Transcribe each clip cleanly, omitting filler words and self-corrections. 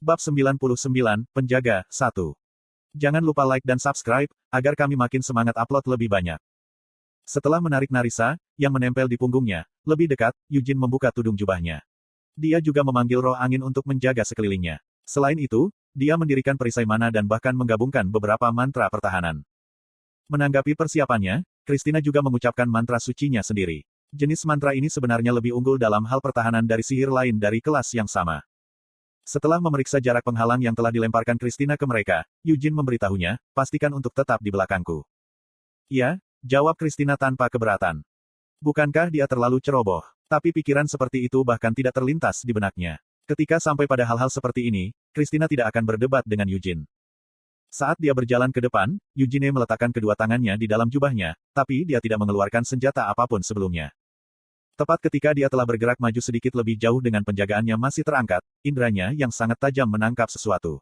Bab 99, Penjaga, 1. Jangan lupa like dan subscribe, agar kami makin semangat upload lebih banyak. Setelah menarik Narisa, yang menempel di punggungnya, lebih dekat, Yujin membuka tudung jubahnya. Dia juga memanggil roh angin untuk menjaga sekelilingnya. Selain itu, dia mendirikan perisai mana dan bahkan menggabungkan beberapa mantra pertahanan. Menanggapi persiapannya, Christina juga mengucapkan mantra sucinya sendiri. Jenis mantra ini sebenarnya lebih unggul dalam hal pertahanan dari sihir lain dari kelas yang sama. Setelah memeriksa jarak penghalang yang telah dilemparkan Christina ke mereka, Yujin memberitahunya, pastikan untuk tetap di belakangku. Ya, jawab Christina tanpa keberatan. Bukankah dia terlalu ceroboh? Tapi pikiran seperti itu bahkan tidak terlintas di benaknya. Ketika sampai pada hal-hal seperti ini, Christina tidak akan berdebat dengan Yujin. Saat dia berjalan ke depan, Eugene meletakkan kedua tangannya di dalam jubahnya, tapi dia tidak mengeluarkan senjata apapun sebelumnya. Tepat ketika dia telah bergerak maju sedikit lebih jauh dengan penjagaannya masih terangkat, inderanya yang sangat tajam menangkap sesuatu.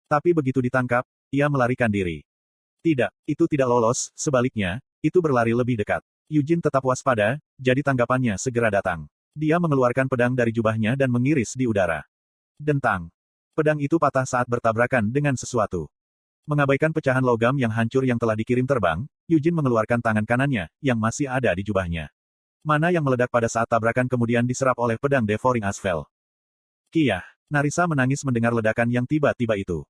Tapi begitu ditangkap, ia melarikan diri. Tidak, itu tidak lolos, sebaliknya, itu berlari lebih dekat. Yujin tetap waspada, jadi tanggapannya segera datang. Dia mengeluarkan pedang dari jubahnya dan mengiris di udara. Dentang. Pedang itu patah saat bertabrakan dengan sesuatu. Mengabaikan pecahan logam yang hancur yang telah dikirim terbang, Yujin mengeluarkan tangan kanannya, yang masih ada di jubahnya. Mana yang meledak pada saat tabrakan kemudian diserap oleh pedang Devouring Asphael. Kiyah. Narisa menangis mendengar ledakan yang tiba-tiba itu.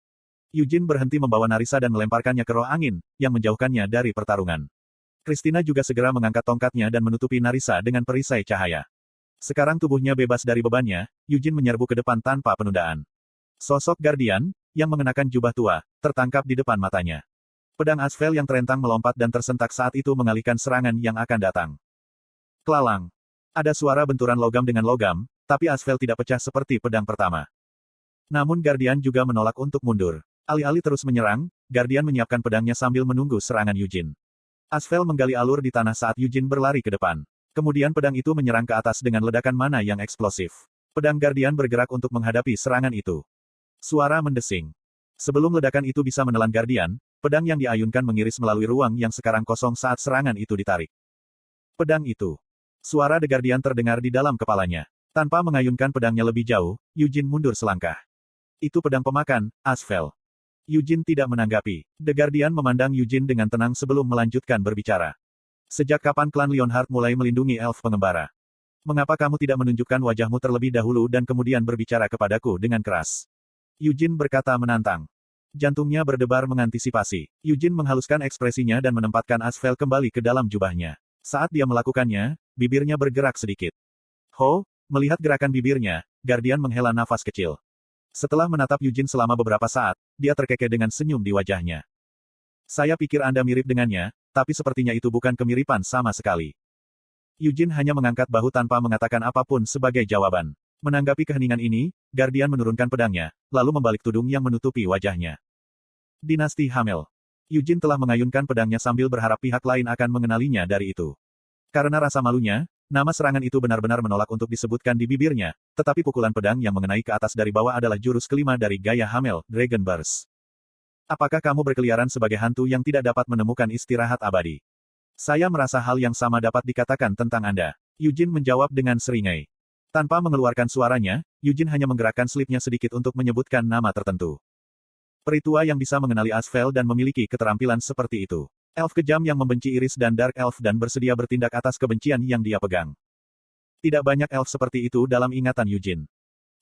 Yujin berhenti membawa Narisa dan melemparkannya ke roh angin, yang menjauhkannya dari pertarungan. Christina juga segera mengangkat tongkatnya dan menutupi Narisa dengan perisai cahaya. Sekarang tubuhnya bebas dari bebannya, Yujin menyerbu ke depan tanpa penundaan. Sosok Guardian, yang mengenakan jubah tua, tertangkap di depan matanya. Pedang Asphael yang terentang melompat dan tersentak saat itu mengalihkan serangan yang akan datang. Kelalang. Ada suara benturan logam dengan logam, tapi Asphael tidak pecah seperti pedang pertama. Namun Guardian juga menolak untuk mundur. Alih-alih terus menyerang, Guardian menyiapkan pedangnya sambil menunggu serangan Yujin. Asphael menggali alur di tanah saat Yujin berlari ke depan. Kemudian pedang itu menyerang ke atas dengan ledakan mana yang eksplosif. Pedang Guardian bergerak untuk menghadapi serangan itu. Suara mendesing. Sebelum ledakan itu bisa menelan Guardian, pedang yang diayunkan mengiris melalui ruang yang sekarang kosong saat serangan itu ditarik. Pedang itu. Suara The Guardian terdengar di dalam kepalanya. Tanpa mengayunkan pedangnya lebih jauh, Yujin mundur selangkah. Itu pedang pemakan, Asphael. Yujin tidak menanggapi. The Guardian memandang Yujin dengan tenang sebelum melanjutkan berbicara. Sejak kapan klan Leonhardt mulai melindungi elf pengembara? Mengapa kamu tidak menunjukkan wajahmu terlebih dahulu dan kemudian berbicara kepadaku dengan keras? Yujin berkata menantang. Jantungnya berdebar mengantisipasi. Yujin menghaluskan ekspresinya dan menempatkan Asphael kembali ke dalam jubahnya. Saat dia melakukannya, bibirnya bergerak sedikit. Ho, melihat gerakan bibirnya, Guardian menghela nafas kecil. Setelah menatap Yujin selama beberapa saat, dia terkekeh dengan senyum di wajahnya. Saya pikir Anda mirip dengannya, tapi sepertinya itu bukan kemiripan sama sekali. Yujin hanya mengangkat bahu tanpa mengatakan apapun sebagai jawaban. Menanggapi keheningan ini, Guardian menurunkan pedangnya, lalu membalik tudung yang menutupi wajahnya. Dinasti Hamel. Yujin telah mengayunkan pedangnya sambil berharap pihak lain akan mengenalinya dari itu. Karena rasa malunya, nama serangan itu benar-benar menolak untuk disebutkan di bibirnya, tetapi pukulan pedang yang mengenai ke atas dari bawah adalah jurus kelima dari gaya Hamel, Dragon Burst. Apakah kamu berkeliaran sebagai hantu yang tidak dapat menemukan istirahat abadi? Saya merasa hal yang sama dapat dikatakan tentang Anda. Yujin menjawab dengan seringai. Tanpa mengeluarkan suaranya, Yujin hanya menggerakkan selipnya sedikit untuk menyebutkan nama tertentu. Peritua yang bisa mengenali Asphael dan memiliki keterampilan seperti itu. Elf kejam yang membenci Iris dan Dark Elf dan bersedia bertindak atas kebencian yang dia pegang. Tidak banyak elf seperti itu dalam ingatan Yujin.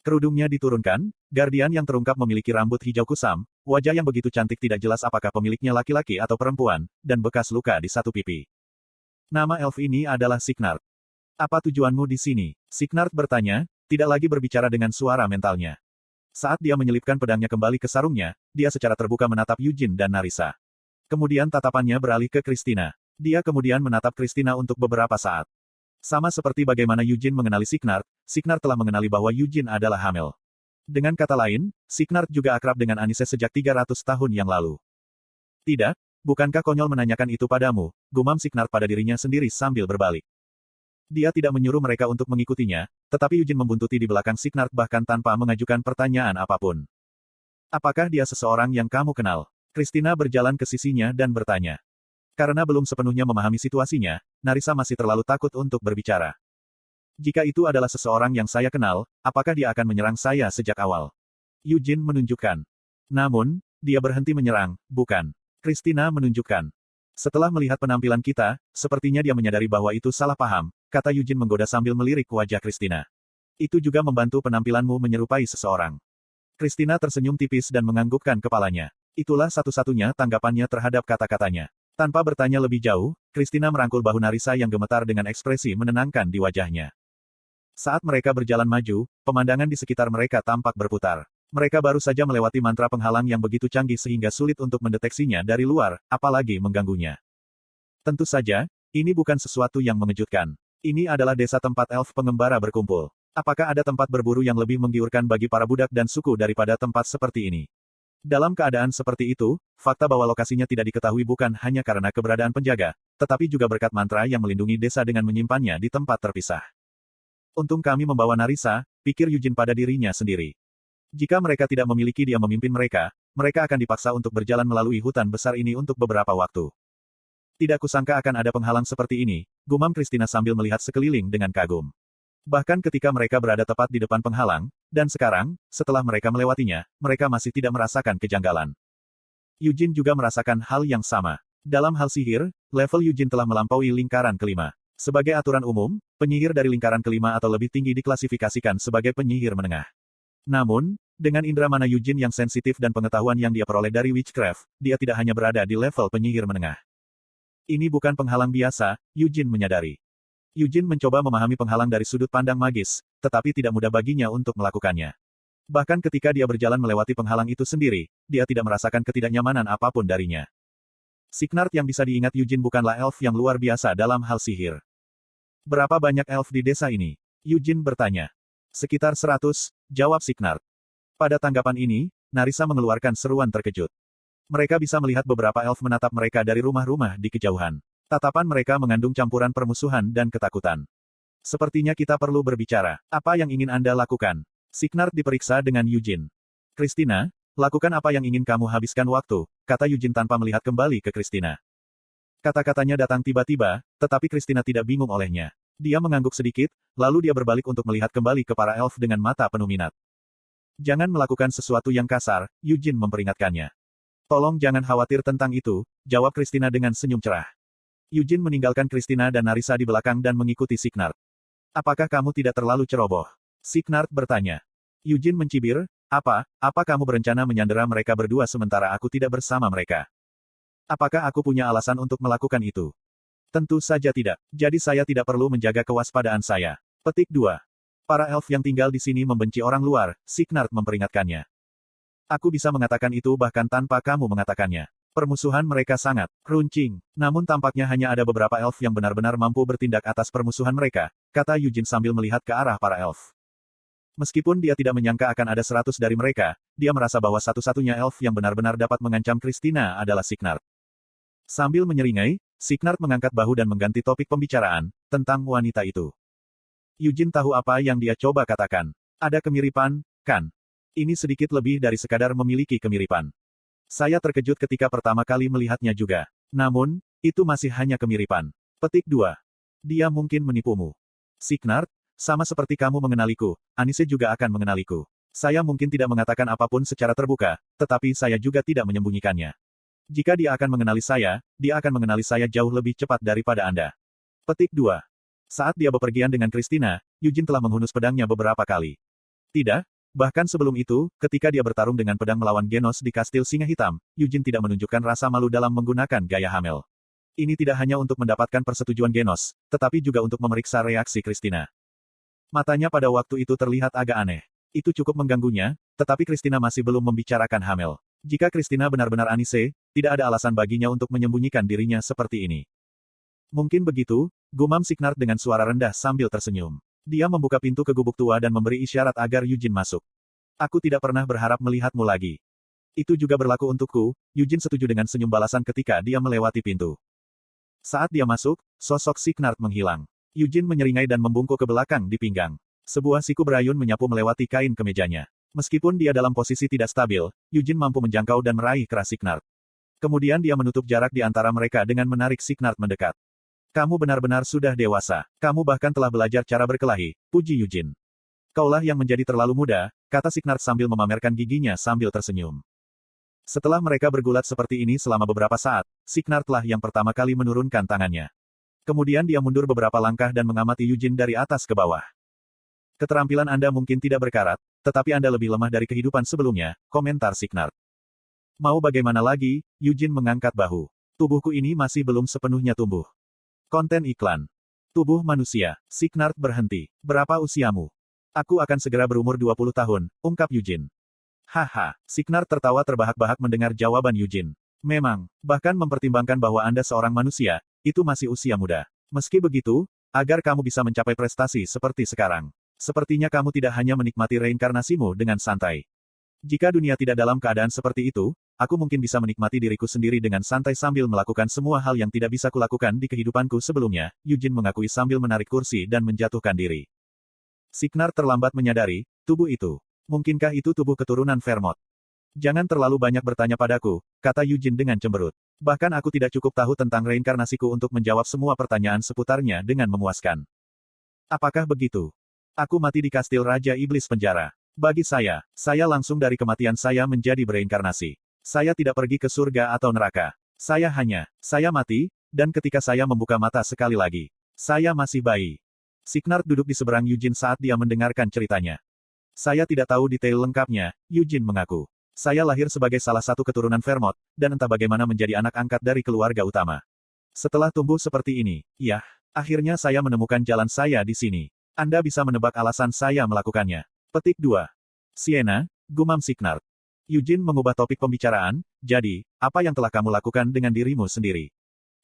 Kerudungnya diturunkan, Guardian yang terungkap memiliki rambut hijau kusam, wajah yang begitu cantik tidak jelas apakah pemiliknya laki-laki atau perempuan, dan bekas luka di satu pipi. Nama elf ini adalah Signard. Apa tujuanmu di sini? Signard bertanya, tidak lagi berbicara dengan suara mentalnya. Saat dia menyelipkan pedangnya kembali ke sarungnya, dia secara terbuka menatap Yujin dan Narisa. Kemudian tatapannya beralih ke Christina. Dia kemudian menatap Christina untuk beberapa saat. Sama seperti bagaimana Yujin mengenali Signard, Signard telah mengenali bahwa Yujin adalah Hamel. Dengan kata lain, Signard juga akrab dengan Anise sejak 300 tahun yang lalu. Tidak, bukankah konyol menanyakan itu padamu, gumam Signard pada dirinya sendiri sambil berbalik. Dia tidak menyuruh mereka untuk mengikutinya, tetapi Yujin membuntuti di belakang Signard bahkan tanpa mengajukan pertanyaan apapun. Apakah dia seseorang yang kamu kenal? Christina berjalan ke sisinya dan bertanya. Karena belum sepenuhnya memahami situasinya, Narisa masih terlalu takut untuk berbicara. Jika itu adalah seseorang yang saya kenal, apakah dia akan menyerang saya sejak awal? Eugene menunjukkan. Namun, dia berhenti menyerang, bukan. Christina menunjukkan. Setelah melihat penampilan kita, sepertinya dia menyadari bahwa itu salah paham, kata Eugene menggoda sambil melirik wajah Christina. Itu juga membantu penampilanmu menyerupai seseorang. Christina tersenyum tipis dan menganggukkan kepalanya. Itulah satu-satunya tanggapannya terhadap kata-katanya. Tanpa bertanya lebih jauh, Christina merangkul bahu Narisa yang gemetar dengan ekspresi menenangkan di wajahnya. Saat mereka berjalan maju, pemandangan di sekitar mereka tampak berputar. Mereka baru saja melewati mantra penghalang yang begitu canggih sehingga sulit untuk mendeteksinya dari luar, apalagi mengganggunya. Tentu saja, ini bukan sesuatu yang mengejutkan. Ini adalah desa tempat elf pengembara berkumpul. Apakah ada tempat berburu yang lebih menggiurkan bagi para budak dan suku daripada tempat seperti ini? Dalam keadaan seperti itu, fakta bahwa lokasinya tidak diketahui bukan hanya karena keberadaan penjaga, tetapi juga berkat mantra yang melindungi desa dengan menyimpannya di tempat terpisah. Untung kami membawa Narisa, pikir Eugene pada dirinya sendiri. Jika mereka tidak memiliki dia memimpin mereka, mereka akan dipaksa untuk berjalan melalui hutan besar ini untuk beberapa waktu. Tidak kusangka akan ada penghalang seperti ini, gumam Christina sambil melihat sekeliling dengan kagum. Bahkan ketika mereka berada tepat di depan penghalang, dan sekarang, setelah mereka melewatinya, mereka masih tidak merasakan kejanggalan. Eugene juga merasakan hal yang sama. Dalam hal sihir, level Eugene telah melampaui lingkaran kelima. Sebagai aturan umum, penyihir dari lingkaran kelima atau lebih tinggi diklasifikasikan sebagai penyihir menengah. Namun, dengan indera mana Eugene yang sensitif dan pengetahuan yang dia peroleh dari witchcraft, dia tidak hanya berada di level penyihir menengah. Ini bukan penghalang biasa, Eugene menyadari. Eugene mencoba memahami penghalang dari sudut pandang magis, tetapi tidak mudah baginya untuk melakukannya. Bahkan ketika dia berjalan melewati penghalang itu sendiri, dia tidak merasakan ketidaknyamanan apapun darinya. Signard yang bisa diingat Eugene bukanlah elf yang luar biasa dalam hal sihir. Berapa banyak elf di desa ini? Eugene bertanya. Sekitar 100, jawab Signard. Pada tanggapan ini, Narisa mengeluarkan seruan terkejut. Mereka bisa melihat beberapa elf menatap mereka dari rumah-rumah di kejauhan. Tatapan mereka mengandung campuran permusuhan dan ketakutan. Sepertinya kita perlu berbicara. Apa yang ingin Anda lakukan? Signard diperiksa dengan Eugene. Christina, lakukan apa yang ingin kamu habiskan waktu, kata Eugene tanpa melihat kembali ke Christina. Kata-katanya datang tiba-tiba, tetapi Christina tidak bingung olehnya. Dia mengangguk sedikit, lalu dia berbalik untuk melihat kembali ke para elf dengan mata penuh minat. Jangan melakukan sesuatu yang kasar, Eugene memperingatkannya. Tolong jangan khawatir tentang itu, jawab Christina dengan senyum cerah. Eugene meninggalkan Christina dan Narisa di belakang dan mengikuti Signard. Apakah kamu tidak terlalu ceroboh? Signard bertanya. Eugene mencibir, apa kamu berencana menyandera mereka berdua sementara aku tidak bersama mereka? Apakah aku punya alasan untuk melakukan itu? Tentu saja tidak, jadi saya tidak perlu menjaga kewaspadaan saya. Petik 2. Para elf yang tinggal di sini membenci orang luar, Signard memperingatkannya. Aku bisa mengatakan itu bahkan tanpa kamu mengatakannya. Permusuhan mereka sangat runcing, namun tampaknya hanya ada beberapa elf yang benar-benar mampu bertindak atas permusuhan mereka, kata Eugene sambil melihat ke arah para elf. Meskipun dia tidak menyangka akan ada 100 dari mereka, dia merasa bahwa satu-satunya elf yang benar-benar dapat mengancam Christina adalah Signard. Sambil menyeringai, Signard mengangkat bahu dan mengganti topik pembicaraan, tentang wanita itu. Eugene tahu apa yang dia coba katakan. Ada kemiripan, kan? Ini sedikit lebih dari sekadar memiliki kemiripan. Saya terkejut ketika pertama kali melihatnya juga. Namun, itu masih hanya kemiripan. Petik 2. Dia mungkin menipumu. Signard, sama seperti kamu mengenaliku, Anise juga akan mengenaliku. Saya mungkin tidak mengatakan apapun secara terbuka, tetapi saya juga tidak menyembunyikannya. Jika dia akan mengenali saya, dia akan mengenali saya jauh lebih cepat daripada Anda. Petik 2. Saat dia bepergian dengan Christina, Eugene telah menghunus pedangnya beberapa kali. Tidak, bahkan sebelum itu, ketika dia bertarung dengan pedang melawan Genos di Kastil Singa Hitam, Eugene tidak menunjukkan rasa malu dalam menggunakan gaya hamil. Ini tidak hanya untuk mendapatkan persetujuan Genos, tetapi juga untuk memeriksa reaksi Christina. Matanya pada waktu itu terlihat agak aneh. Itu cukup mengganggunya, tetapi Christina masih belum membicarakan hamil. Jika Christina benar-benar Anise, tidak ada alasan baginya untuk menyembunyikan dirinya seperti ini. Mungkin begitu, gumam Signard dengan suara rendah sambil tersenyum. Dia membuka pintu ke gubuk tua dan memberi isyarat agar Eugene masuk. Aku tidak pernah berharap melihatmu lagi. Itu juga berlaku untukku, Eugene setuju dengan senyum balasan ketika dia melewati pintu. Saat dia masuk, sosok Signard menghilang. Eugene menyeringai dan membungkuk ke belakang di pinggang. Sebuah siku berayun menyapu melewati kain kemejanya. Meskipun dia dalam posisi tidak stabil, Eugene mampu menjangkau dan meraih keras Signard. Kemudian dia menutup jarak di antara mereka dengan menarik Signard mendekat. Kamu benar-benar sudah dewasa. Kamu bahkan telah belajar cara berkelahi, puji Eugene. Kaulah yang menjadi terlalu muda, kata Signard sambil memamerkan giginya sambil tersenyum. Setelah mereka bergulat seperti ini selama beberapa saat, Signard lah yang pertama kali menurunkan tangannya. Kemudian dia mundur beberapa langkah dan mengamati Eugene dari atas ke bawah. Keterampilan Anda mungkin tidak berkarat, tetapi Anda lebih lemah dari kehidupan sebelumnya, komentar Signard. Mau bagaimana lagi, Eugene mengangkat bahu. Tubuhku ini masih belum sepenuhnya tumbuh. Konten iklan. Tubuh manusia. Signard berhenti. Berapa usiamu? Aku akan segera berumur 20 tahun, ungkap Eugene. Haha, Signard tertawa terbahak-bahak mendengar jawaban Eugene. Memang, bahkan mempertimbangkan bahwa Anda seorang manusia, itu masih usia muda. Meski begitu, agar kamu bisa mencapai prestasi seperti sekarang, sepertinya kamu tidak hanya menikmati reinkarnasimu dengan santai. Jika dunia tidak dalam keadaan seperti itu, aku mungkin bisa menikmati diriku sendiri dengan santai sambil melakukan semua hal yang tidak bisa kulakukan di kehidupanku sebelumnya, Eugene mengakui sambil menarik kursi dan menjatuhkan diri. Signard terlambat menyadari, tubuh itu. Mungkinkah itu tubuh keturunan Vermont? Jangan terlalu banyak bertanya padaku, kata Eugene dengan cemberut. Bahkan aku tidak cukup tahu tentang reinkarnasiku untuk menjawab semua pertanyaan seputarnya dengan memuaskan. Apakah begitu? Aku mati di kastil Raja Iblis penjara. Bagi saya langsung dari kematian saya menjadi bereinkarnasi. Saya tidak pergi ke surga atau neraka. Saya mati, dan ketika saya membuka mata sekali lagi, saya masih bayi. Signard duduk di seberang Eugene saat dia mendengarkan ceritanya. Saya tidak tahu detail lengkapnya, Eugene mengaku. Saya lahir sebagai salah satu keturunan Vermont, dan entah bagaimana menjadi anak angkat dari keluarga utama. Setelah tumbuh seperti ini, akhirnya saya menemukan jalan saya di sini. Anda bisa menebak alasan saya melakukannya. Petik 2. Sienna, gumam Signard. Eugene mengubah topik pembicaraan, jadi, apa yang telah kamu lakukan dengan dirimu sendiri?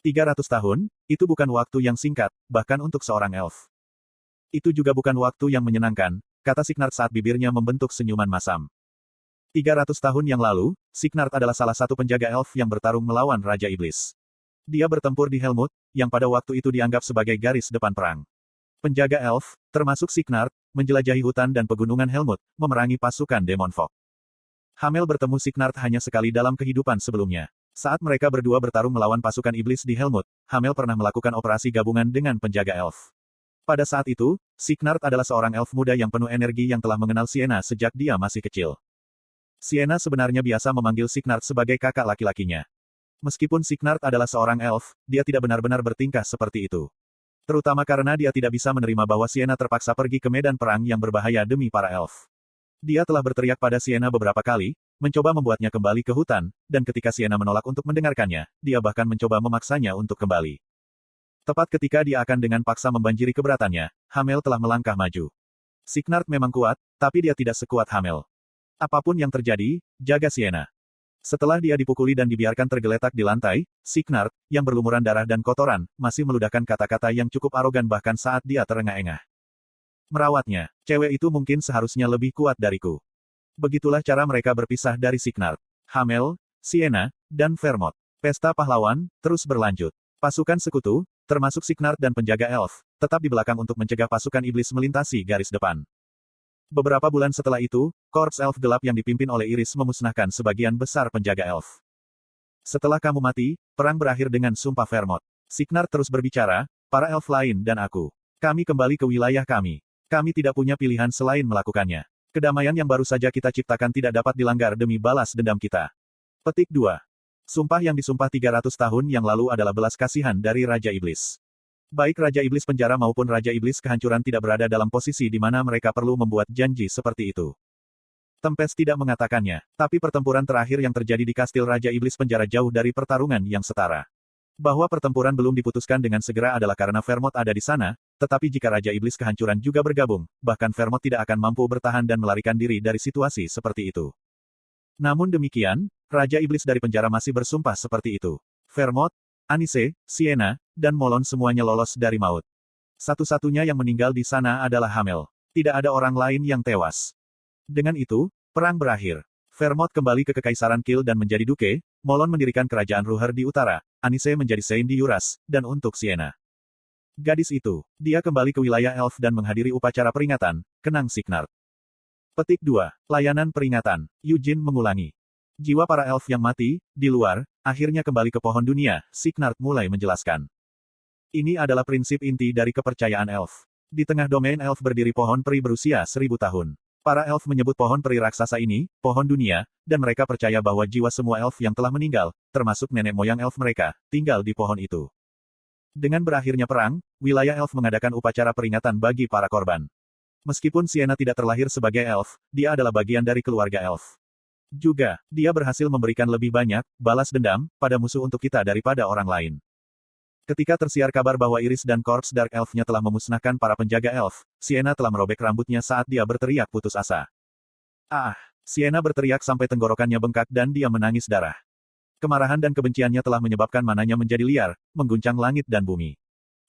300 tahun, itu bukan waktu yang singkat, bahkan untuk seorang elf. Itu juga bukan waktu yang menyenangkan, kata Signard saat bibirnya membentuk senyuman masam. 300 tahun yang lalu, Signard adalah salah satu penjaga elf yang bertarung melawan Raja Iblis. Dia bertempur di Helmut, yang pada waktu itu dianggap sebagai garis depan perang. Penjaga elf, termasuk Signard, menjelajahi hutan dan pegunungan Helmut, memerangi pasukan Demon Fog. Hamel bertemu Signard hanya sekali dalam kehidupan sebelumnya. Saat mereka berdua bertarung melawan pasukan iblis di Helmut, Hamel pernah melakukan operasi gabungan dengan penjaga elf. Pada saat itu, Signard adalah seorang elf muda yang penuh energi yang telah mengenal Sienna sejak dia masih kecil. Sienna sebenarnya biasa memanggil Signard sebagai kakak laki-lakinya. Meskipun Signard adalah seorang elf, dia tidak benar-benar bertingkah seperti itu. Terutama karena dia tidak bisa menerima bahwa Sienna terpaksa pergi ke medan perang yang berbahaya demi para elf. Dia telah berteriak pada Sienna beberapa kali, mencoba membuatnya kembali ke hutan, dan ketika Sienna menolak untuk mendengarkannya, dia bahkan mencoba memaksanya untuk kembali. Tepat ketika dia akan dengan paksa membanjiri keberatannya, Hamel telah melangkah maju. Signard memang kuat, tapi dia tidak sekuat Hamel. Apapun yang terjadi, jaga Sienna. Setelah dia dipukuli dan dibiarkan tergeletak di lantai, Signard, yang berlumuran darah dan kotoran, masih meludahkan kata-kata yang cukup arogan bahkan saat dia terengah-engah. Merawatnya, cewek itu mungkin seharusnya lebih kuat dariku. Begitulah cara mereka berpisah dari Signard. Hamel, Sienna, dan Vermont. Pesta pahlawan, terus berlanjut. Pasukan sekutu, termasuk Signard dan penjaga elf, tetap di belakang untuk mencegah pasukan iblis melintasi garis depan. Beberapa bulan setelah itu, korps elf gelap yang dipimpin oleh Iris memusnahkan sebagian besar penjaga elf. Setelah kamu mati, perang berakhir dengan sumpah Vermont. Signard terus berbicara, para elf lain dan aku. Kami kembali ke wilayah kami. Kami tidak punya pilihan selain melakukannya. Kedamaian yang baru saja kita ciptakan tidak dapat dilanggar demi balas dendam kita. Petik 2. Sumpah yang disumpah 300 tahun yang lalu adalah belas kasihan dari Raja Iblis. Baik Raja Iblis penjara maupun Raja Iblis kehancuran tidak berada dalam posisi di mana mereka perlu membuat janji seperti itu. Tempest tidak mengatakannya, tapi pertempuran terakhir yang terjadi di kastil Raja Iblis penjara jauh dari pertarungan yang setara. Bahwa pertempuran belum diputuskan dengan segera adalah karena Vermont ada di sana, tetapi jika Raja Iblis kehancuran juga bergabung, bahkan Vermont tidak akan mampu bertahan dan melarikan diri dari situasi seperti itu. Namun demikian, Raja Iblis dari penjara masih bersumpah seperti itu. Vermont, Anise, Sienna, dan Molon semuanya lolos dari maut. Satu-satunya yang meninggal di sana adalah Hamel. Tidak ada orang lain yang tewas. Dengan itu, perang berakhir. Vermont kembali ke Kekaisaran Kiel dan menjadi duke, Molon mendirikan kerajaan Ruher di utara, Anise menjadi Sein di Yuras, dan untuk Sienna. Gadis itu, dia kembali ke wilayah elf dan menghadiri upacara peringatan, kenang Signard. Petik 2. Layanan peringatan. Eugene mengulangi. Jiwa para elf yang mati, di luar, akhirnya kembali ke pohon dunia, Signard mulai menjelaskan. Ini adalah prinsip inti dari kepercayaan elf. Di tengah domain elf berdiri pohon peri berusia 1000 tahun. Para elf menyebut pohon peri raksasa ini, pohon dunia, dan mereka percaya bahwa jiwa semua elf yang telah meninggal, termasuk nenek moyang elf mereka, tinggal di pohon itu. Dengan berakhirnya perang, wilayah elf mengadakan upacara peringatan bagi para korban. Meskipun Sienna tidak terlahir sebagai elf, dia adalah bagian dari keluarga elf. Juga, dia berhasil memberikan lebih banyak balas dendam pada musuh untuk kita daripada orang lain. Ketika tersiar kabar bahwa Iris dan Korps Dark Elf-nya telah memusnahkan para penjaga elf, Sienna telah merobek rambutnya saat dia berteriak putus asa. Ah! Sienna berteriak sampai tenggorokannya bengkak dan dia menangis darah. Kemarahan dan kebenciannya telah menyebabkan mananya menjadi liar, mengguncang langit dan bumi.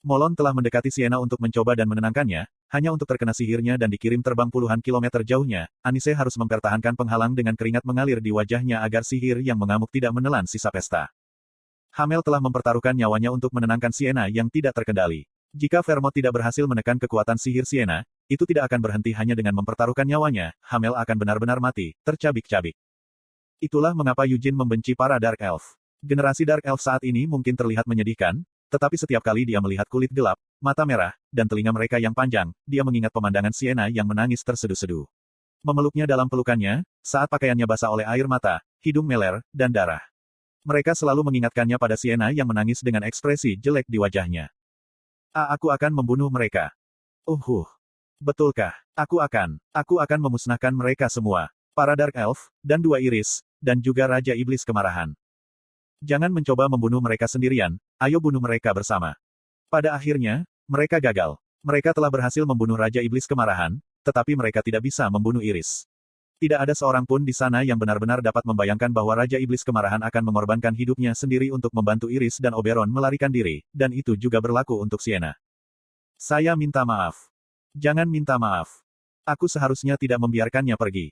Molon telah mendekati Sienna untuk mencoba dan menenangkannya, hanya untuk terkena sihirnya dan dikirim terbang puluhan kilometer jauhnya. Anise harus mempertahankan penghalang dengan keringat mengalir di wajahnya agar sihir yang mengamuk tidak menelan sisa pesta. Hamel telah mempertaruhkan nyawanya untuk menenangkan Sienna yang tidak terkendali. Jika Vermont tidak berhasil menekan kekuatan sihir Sienna, itu tidak akan berhenti hanya dengan mempertaruhkan nyawanya, Hamel akan benar-benar mati, tercabik-cabik. Itulah mengapa Eugene membenci para Dark Elf. Generasi Dark Elf saat ini mungkin terlihat menyedihkan, tetapi setiap kali dia melihat kulit gelap, mata merah, dan telinga mereka yang panjang, dia mengingat pemandangan Sienna yang menangis terseduh-seduh. Memeluknya dalam pelukannya, saat pakaiannya basah oleh air mata, hidung meler, dan darah. Mereka selalu mengingatkannya pada Sienna yang menangis dengan ekspresi jelek di wajahnya. Aku akan membunuh mereka. Betulkah? Aku akan memusnahkan mereka semua. Para Dark Elf, dan 2 Iris, dan juga Raja Iblis Kemarahan. Jangan mencoba membunuh mereka sendirian, ayo bunuh mereka bersama. Pada akhirnya, mereka gagal. Mereka telah berhasil membunuh Raja Iblis Kemarahan, tetapi mereka tidak bisa membunuh Iris. Tidak ada seorang pun di sana yang benar-benar dapat membayangkan bahwa Raja Iblis Kemarahan akan mengorbankan hidupnya sendiri untuk membantu Iris dan Oberon melarikan diri, dan itu juga berlaku untuk Sienna. Saya minta maaf. Jangan minta maaf. Aku seharusnya tidak membiarkannya pergi.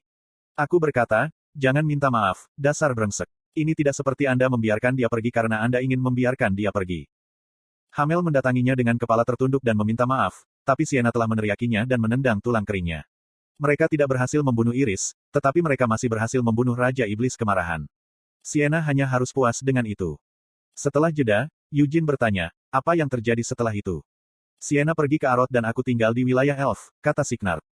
Aku berkata, jangan minta maaf, dasar brengsek. Ini tidak seperti Anda membiarkan dia pergi karena Anda ingin membiarkan dia pergi. Hamel mendatanginya dengan kepala tertunduk dan meminta maaf, tapi Sienna telah meneriakinya dan menendang tulang keringnya. Mereka tidak berhasil membunuh Iris, tetapi mereka masih berhasil membunuh Raja Iblis Kemarahan. Sienna hanya harus puas dengan itu. Setelah jeda, Eugene bertanya, apa yang terjadi setelah itu? Sienna pergi ke Arot dan aku tinggal di wilayah Elf, kata Signard.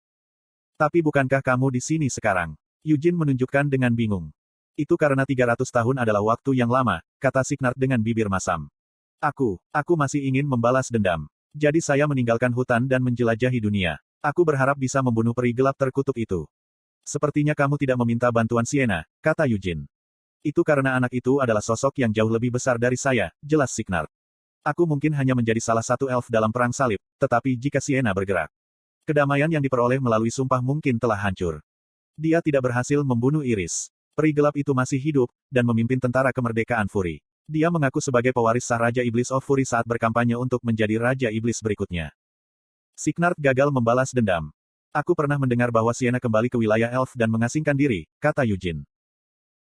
Tapi bukankah kamu di sini sekarang? Eugene menunjukkan dengan bingung. Itu karena 300 tahun adalah waktu yang lama, kata Signard dengan bibir masam. Aku masih ingin membalas dendam. Jadi saya meninggalkan hutan dan menjelajahi dunia. Aku berharap bisa membunuh peri gelap terkutuk itu. Sepertinya kamu tidak meminta bantuan Sienna, kata Eugene. Itu karena anak itu adalah sosok yang jauh lebih besar dari saya, jelas Signard. Aku mungkin hanya menjadi salah satu elf dalam perang salib, tetapi jika Sienna bergerak, kedamaian yang diperoleh melalui sumpah mungkin telah hancur. Dia tidak berhasil membunuh Iris. Peri gelap itu masih hidup, dan memimpin tentara kemerdekaan Fury. Dia mengaku sebagai pewaris sah Raja Iblis of Fury saat berkampanye untuk menjadi Raja Iblis berikutnya. Signard gagal membalas dendam. Aku pernah mendengar bahwa Sienna kembali ke wilayah elf dan mengasingkan diri, kata Eugene.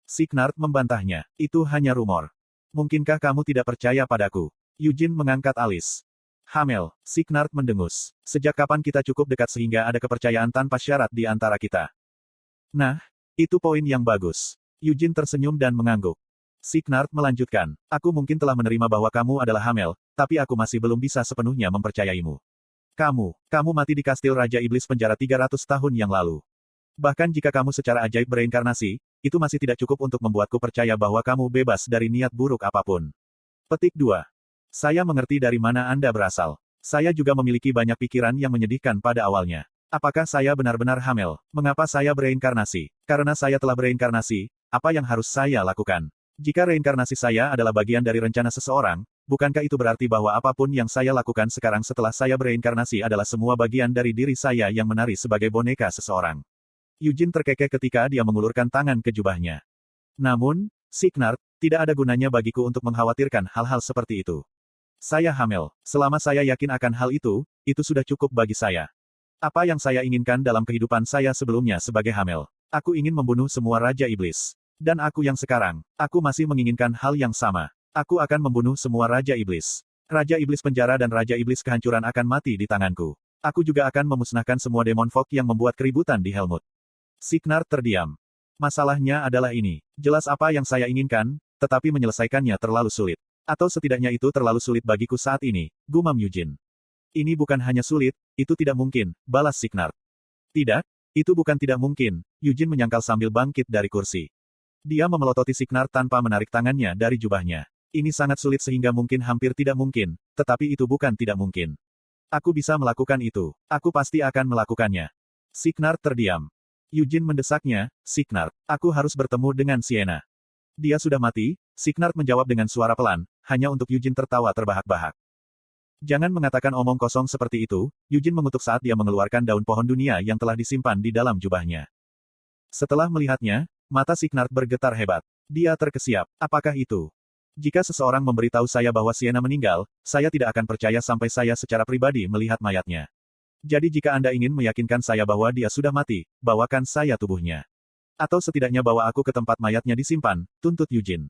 Signard membantahnya. Itu hanya rumor. Mungkinkah kamu tidak percaya padaku? Eugene mengangkat alis. Hamel, Signard mendengus. Sejak kapan kita cukup dekat sehingga ada kepercayaan tanpa syarat di antara kita? Nah, itu poin yang bagus. Eugene tersenyum dan mengangguk. Signard melanjutkan. Aku mungkin telah menerima bahwa kamu adalah Hamel, tapi aku masih belum bisa sepenuhnya mempercayaimu. Kamu mati di kastil Raja Iblis penjara 300 tahun yang lalu. Bahkan jika kamu secara ajaib bereinkarnasi, itu masih tidak cukup untuk membuatku percaya bahwa kamu bebas dari niat buruk apapun. Petik 2. Saya mengerti dari mana Anda berasal. Saya juga memiliki banyak pikiran yang menyedihkan pada awalnya. Apakah saya benar-benar Hamel? Mengapa saya bereinkarnasi? Karena saya telah bereinkarnasi, apa yang harus saya lakukan? Jika reinkarnasi saya adalah bagian dari rencana seseorang, bukankah itu berarti bahwa apapun yang saya lakukan sekarang setelah saya bereinkarnasi adalah semua bagian dari diri saya yang menari sebagai boneka seseorang? Eugene terkekeh ketika dia mengulurkan tangan ke jubahnya. Namun, Signard, tidak ada gunanya bagiku untuk mengkhawatirkan hal-hal seperti itu. Saya Hamel. Selama saya yakin akan hal itu sudah cukup bagi saya. Apa yang saya inginkan dalam kehidupan saya sebelumnya sebagai Hamel? Aku ingin membunuh semua Raja Iblis. Dan aku yang sekarang, aku masih menginginkan hal yang sama. Aku akan membunuh semua Raja Iblis. Raja Iblis penjara dan Raja Iblis kehancuran akan mati di tanganku. Aku juga akan memusnahkan semua demon folk yang membuat keributan di Helmut. Signard terdiam. Masalahnya adalah ini. Jelas apa yang saya inginkan, tetapi menyelesaikannya terlalu sulit. Atau setidaknya itu terlalu sulit bagiku saat ini, gumam Eugene. Ini bukan hanya sulit, itu tidak mungkin, balas Signard. Tidak, itu bukan tidak mungkin, Eugene menyangkal sambil bangkit dari kursi. Dia memelototi Signard tanpa menarik tangannya dari jubahnya. Ini sangat sulit sehingga mungkin hampir tidak mungkin, tetapi itu bukan tidak mungkin. Aku bisa melakukan itu. Aku pasti akan melakukannya. Signard terdiam. Eugene mendesaknya, Signard, aku harus bertemu dengan Sienna. Dia sudah mati, Signard menjawab dengan suara pelan, hanya untuk Eugene tertawa terbahak-bahak. Jangan mengatakan omong kosong seperti itu, Eugene mengutuk saat dia mengeluarkan daun pohon dunia yang telah disimpan di dalam jubahnya. Setelah melihatnya, mata Signard bergetar hebat. Dia terkesiap. Apakah itu? Jika seseorang memberitahu saya bahwa Sienna meninggal, saya tidak akan percaya sampai saya secara pribadi melihat mayatnya. Jadi jika Anda ingin meyakinkan saya bahwa dia sudah mati, bawakan saya tubuhnya. Atau setidaknya bawa aku ke tempat mayatnya disimpan, tuntut Eugene.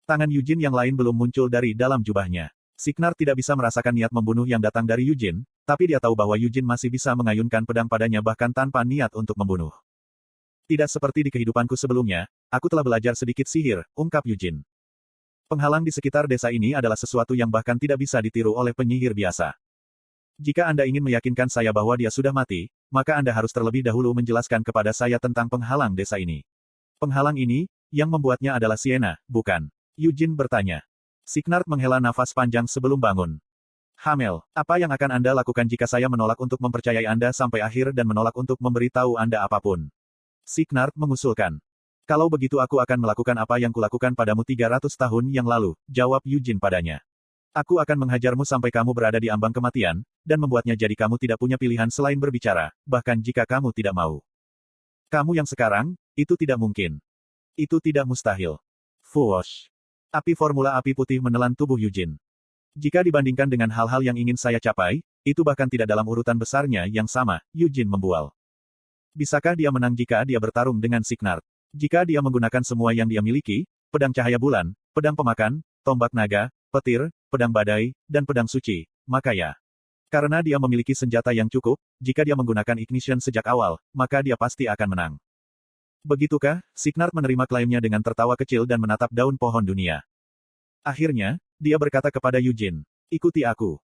Tangan Eugene yang lain belum muncul dari dalam jubahnya. Signard tidak bisa merasakan niat membunuh yang datang dari Eugene, tapi dia tahu bahwa Eugene masih bisa mengayunkan pedang padanya bahkan tanpa niat untuk membunuh. Tidak seperti di kehidupanku sebelumnya, aku telah belajar sedikit sihir, ungkap Eugene. Penghalang di sekitar desa ini adalah sesuatu yang bahkan tidak bisa ditiru oleh penyihir biasa. Jika Anda ingin meyakinkan saya bahwa dia sudah mati, maka Anda harus terlebih dahulu menjelaskan kepada saya tentang penghalang desa ini. Penghalang ini, yang membuatnya adalah Sienna, bukan? Eugene bertanya. Signard menghela nafas panjang sebelum bangun. Hamel, apa yang akan Anda lakukan jika saya menolak untuk mempercayai Anda sampai akhir dan menolak untuk memberitahu Anda apapun? Signard mengusulkan. Kalau begitu aku akan melakukan apa yang kulakukan padamu 300 tahun yang lalu, jawab Eugene padanya. Aku akan menghajarmu sampai kamu berada di ambang kematian, dan membuatnya jadi kamu tidak punya pilihan selain berbicara, bahkan jika kamu tidak mau. Kamu yang sekarang, itu tidak mungkin. Itu tidak mustahil. Fuosh. Api formula api putih menelan tubuh Eugene. Jika dibandingkan dengan hal-hal yang ingin saya capai, itu bahkan tidak dalam urutan besarnya yang sama, Eugene membual. Bisakah dia menang jika dia bertarung dengan Signard? Jika dia menggunakan semua yang dia miliki, pedang cahaya bulan, pedang pemakan, tombak naga, petir, pedang badai, dan pedang suci, maka ya. Karena dia memiliki senjata yang cukup, jika dia menggunakan ignition sejak awal, maka dia pasti akan menang. Begitukah? Signard menerima klaimnya dengan tertawa kecil dan menatap daun pohon dunia. Akhirnya, dia berkata kepada Eugene, ikuti aku.